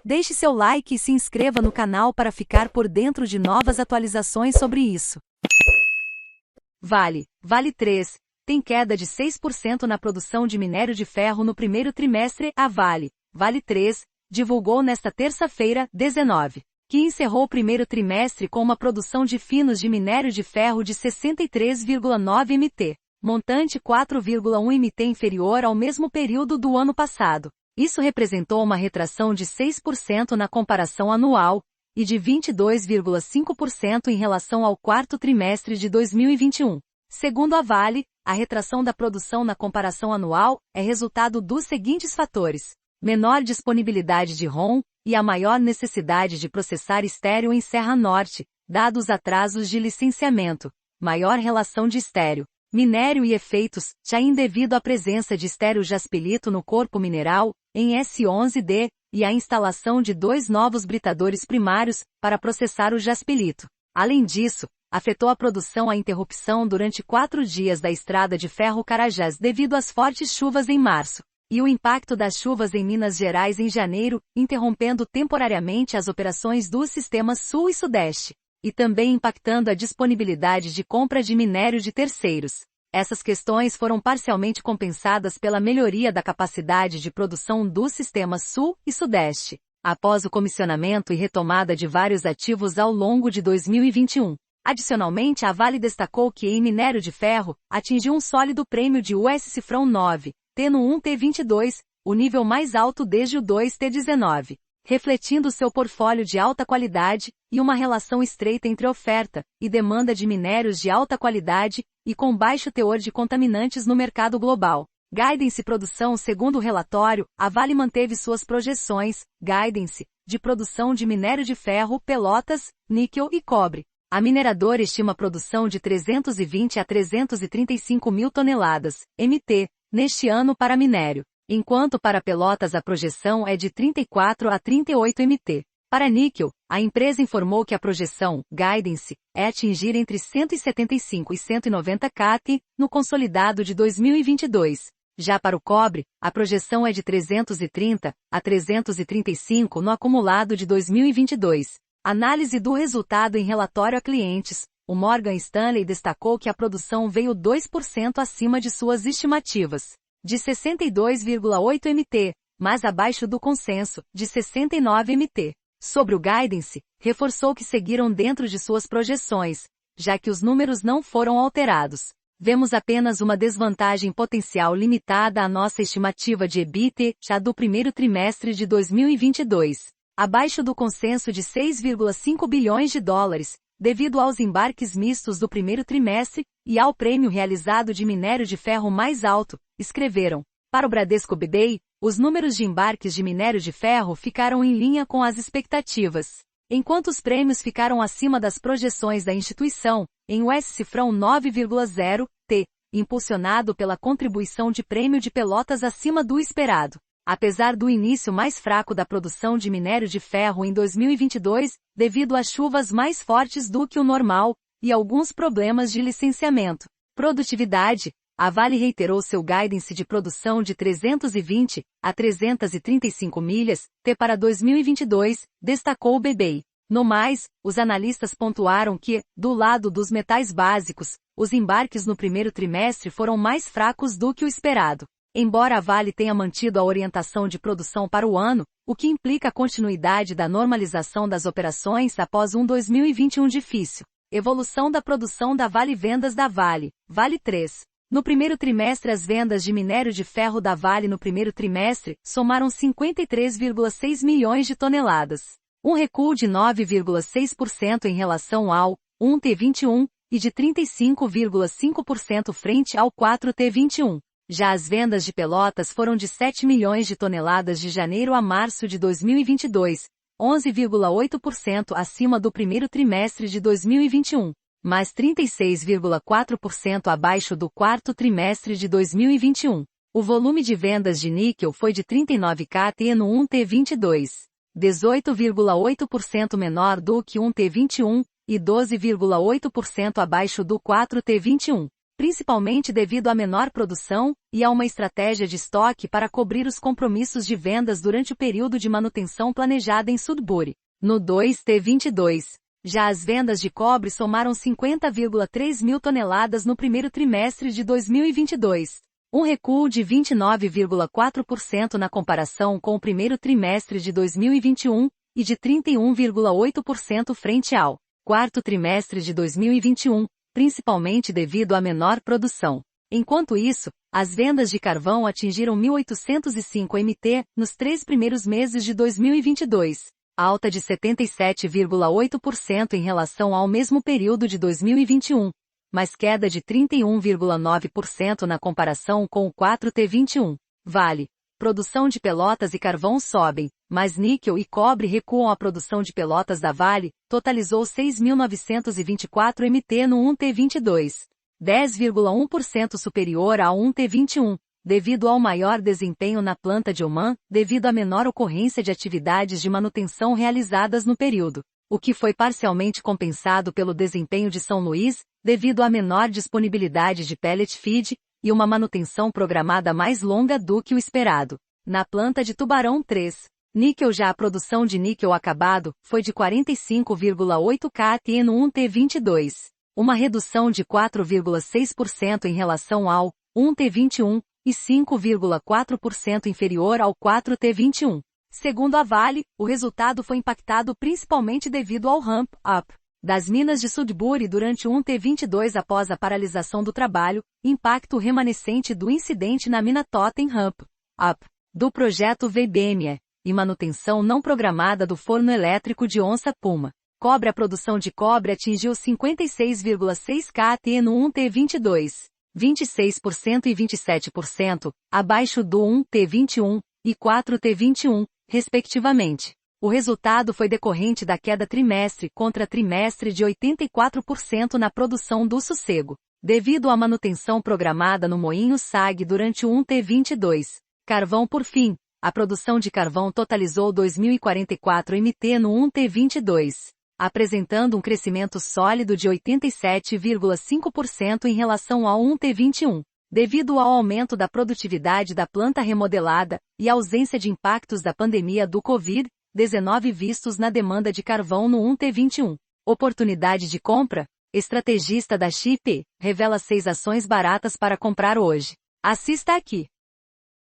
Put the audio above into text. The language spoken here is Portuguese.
Deixe seu like e se inscreva no canal para ficar por dentro de novas atualizações sobre isso. Vale 3, tem queda de 6% na produção de minério de ferro no primeiro trimestre. A Vale 3, divulgou nesta terça-feira, 19, que encerrou o primeiro trimestre com uma produção de finos de minério de ferro de 63,9 mt, montante 4,1 mt inferior ao mesmo período do ano passado. Isso representou uma retração de 6% na comparação anual, e de 22,5% em relação ao quarto trimestre de 2021. Segundo a Vale, a retração da produção na comparação anual é resultado dos seguintes fatores: menor disponibilidade de ROM e a maior necessidade de processar estéreo em Serra Norte, dados atrasos de licenciamento, maior relação de estéreo, minério e efeitos, já devido à presença de estéreo jaspilito no corpo mineral, em S11D, e a instalação de 2 novos britadores primários, para processar o jaspilito. Além disso, afetou a produção a interrupção durante 4 dias da estrada de ferro Carajás devido às fortes chuvas em março, e o impacto das chuvas em Minas Gerais em janeiro, interrompendo temporariamente as operações dos sistemas Sul e Sudeste, e também impactando a disponibilidade de compra de minério de terceiros. Essas questões foram parcialmente compensadas pela melhoria da capacidade de produção dos sistemas Sul e Sudeste, após o comissionamento e retomada de vários ativos ao longo de 2021. Adicionalmente, a Vale destacou que em minério de ferro, atingiu um sólido prêmio de US Cifrão 9, T no 1T22, o nível mais alto desde o 2T19. Refletindo seu portfólio de alta qualidade, e uma relação estreita entre oferta e demanda de minérios de alta qualidade, e com baixo teor de contaminantes no mercado global. Guidance produção. Segundo o relatório, a Vale manteve suas projeções, guidance, de produção de minério de ferro, pelotas, níquel e cobre. A mineradora estima produção de 320 a 335 mil toneladas, MT, neste ano para minério, enquanto para pelotas a projeção é de 34 a 38 mt. Para níquel, a empresa informou que a projeção, guidance, é atingir entre 175 e 190 kt, no consolidado de 2022. Já para o cobre, a projeção é de 330 a 335 no acumulado de 2022. Análise do resultado em relatório a clientes. O Morgan Stanley destacou que a produção veio 2% acima de suas estimativas, de 62,8 mt, mas abaixo do consenso, de 69 mt. Sobre o guidance, reforçou que seguiram dentro de suas projeções, já que os números não foram alterados. Vemos apenas uma desvantagem potencial limitada à nossa estimativa de EBIT, já do primeiro trimestre de 2022, abaixo do consenso de 6,5 bilhões de dólares, devido aos embarques mistos do primeiro trimestre, e ao prêmio realizado de minério de ferro mais alto, escreveram. Para o Bradesco BBI, os números de embarques de minério de ferro ficaram em linha com as expectativas, enquanto os prêmios ficaram acima das projeções da instituição, em US Cifrão 9,0 T, impulsionado pela contribuição de prêmio de pelotas acima do esperado. Apesar do início mais fraco da produção de minério de ferro em 2022, devido a chuvas mais fortes do que o normal, e alguns problemas de licenciamento. Produtividade. A Vale reiterou seu guidance de produção de 320 a 335 milhas, T para 2022, destacou o BBI. No mais, os analistas pontuaram que, do lado dos metais básicos, os embarques no primeiro trimestre foram mais fracos do que o esperado. Embora a Vale tenha mantido a orientação de produção para o ano, o que implica a continuidade da normalização das operações após um 2021 difícil. Evolução da produção da Vale. Vendas da Vale 3. No primeiro trimestre, as vendas de minério de ferro da Vale no primeiro trimestre somaram 53,6 milhões de toneladas. Um recuo de 9,6% em relação ao 1T21 e de 35,5% frente ao 4T21. Já as vendas de pelotas foram de 7 milhões de toneladas de janeiro a março de 2022, 11,8% acima do primeiro trimestre de 2021. Mas 36,4% abaixo do quarto trimestre de 2021. O volume de vendas de níquel foi de 39 kt no 1T22, 18,8% menor do que 1T21, e 12,8% abaixo do 4T21. principalmente devido à menor produção e a uma estratégia de estoque para cobrir os compromissos de vendas durante o período de manutenção planejada em Sudbury. No 2T22, já as vendas de cobre somaram 50,3 mil toneladas no primeiro trimestre de 2022. Um recuo de 29,4% na comparação com o primeiro trimestre de 2021 e de 31,8% frente ao quarto trimestre de 2021, principalmente devido à menor produção. Enquanto isso, as vendas de carvão atingiram 1.805 mt nos 3 primeiros meses de 2022, alta de 77,8% em relação ao mesmo período de 2021. Mas queda de 31,9% na comparação com o 4T21. Vale. Produção de Pelotas e carvão sobem, mas níquel e cobre recuam. A produção de Pelotas da Vale totalizou 6.924 mt no 1T22, 10,1% superior ao 1T21, devido ao maior desempenho na planta de Oman, devido à menor ocorrência de atividades de manutenção realizadas no período, o que foi parcialmente compensado pelo desempenho de São Luís, devido à menor disponibilidade de pellet feed e uma manutenção programada mais longa do que o esperado. Na planta de Tubarão 3, níquel. Já a produção de níquel acabado foi de 45,8 kt no 1T22, uma redução de 4,6% em relação ao 1T21 e 5,4% inferior ao 4T21. Segundo a Vale, o resultado foi impactado principalmente devido ao ramp-up das minas de Sudbury durante o 1T22 após a paralisação do trabalho, impacto remanescente do incidente na mina Totten Ramp-up do projeto VBME, e manutenção não programada do forno elétrico de Onça Puma. Cobre. A produção de cobre atingiu 56,6 kt no 1T22, 26% e 27%, abaixo do 1T21 e 4T21, respectivamente. O resultado foi decorrente da queda trimestre contra trimestre de 84% na produção do Sossego, devido à manutenção programada no Moinho SAG durante o 1T22. Carvão. Por fim, a produção de carvão totalizou 2.044 mt no 1T22, apresentando um crescimento sólido de 87,5% em relação ao 1T21, devido ao aumento da produtividade da planta remodelada e ausência de impactos da pandemia do Covid-19 vistos na demanda de carvão no 1T21. Oportunidade de compra? Estrategista da XP revela 6 ações baratas para comprar hoje. Assista aqui.